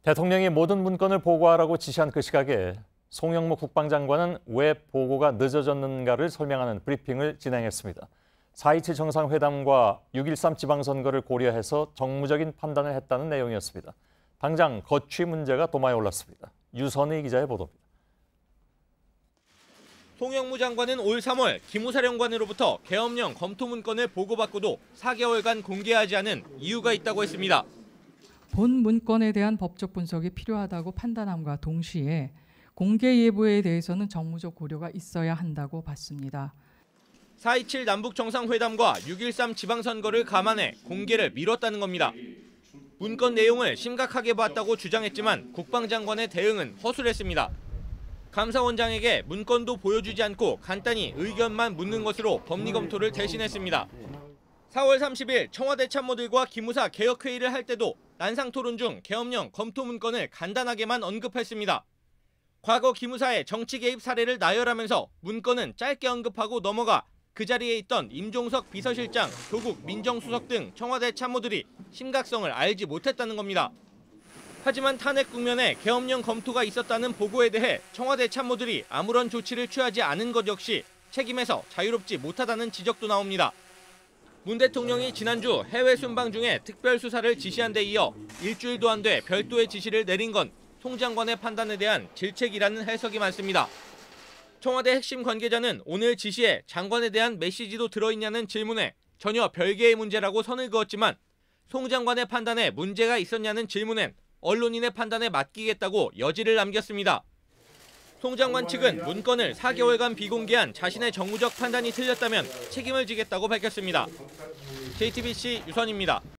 대통령이 모든 문건을 보고하라고 지시한 그 시각에 송영무 국방장관은 왜 보고가 늦어졌는가를 설명하는 브리핑을 진행했습니다. 4.27 정상회담과 6.13 지방선거를 고려해서 정무적인 판단을 했다는 내용이었습니다. 당장 거취 문제가 도마에 올랐습니다. 유선희 기자의 보도입니다. 송영무 장관은 올 3월 기무사령관으로부터 계엄령 검토 문건을 보고받고도 4개월간 공개하지 않은 이유가 있다고 했습니다. 본 문건에 대한 법적 분석이 필요하다고 판단함과 동시에 공개 예보에 대해서는 정무적 고려가 있어야 한다고 봤습니다. 4.27 남북정상회담과 6.13 지방선거를 감안해 공개를 미뤘다는 겁니다. 문건 내용을 심각하게 봤다고 주장했지만 국방장관의 대응은 허술했습니다. 감사원장에게 문건도 보여주지 않고 간단히 의견만 묻는 것으로 법리 검토를 대신했습니다. 4월 30일 청와대 참모들과 기무사 개혁회의를 할 때도 난상토론 중 계엄령 검토 문건을 간단하게만 언급했습니다. 과거 기무사의 정치 개입 사례를 나열하면서 문건은 짧게 언급하고 넘어가 그 자리에 있던 임종석 비서실장, 조국 민정수석 등 청와대 참모들이 심각성을 알지 못했다는 겁니다. 하지만 탄핵 국면에 계엄령 검토가 있었다는 보고에 대해 청와대 참모들이 아무런 조치를 취하지 않은 것 역시 책임에서 자유롭지 못하다는 지적도 나옵니다. 문 대통령이 지난주 해외 순방 중에 특별수사를 지시한 데 이어 일주일도 안 돼 별도의 지시를 내린 건 송 장관의 판단에 대한 질책이라는 해석이 많습니다. 청와대 핵심 관계자는 오늘 지시에 장관에 대한 메시지도 들어있냐는 질문에 전혀 별개의 문제라고 선을 그었지만 송 장관의 판단에 문제가 있었냐는 질문엔 언론인의 판단에 맡기겠다고 여지를 남겼습니다. 송 장관 측은 문건을 4개월간 비공개한 자신의 정무적 판단이 틀렸다면 책임을 지겠다고 밝혔습니다. JTBC 유선입니다.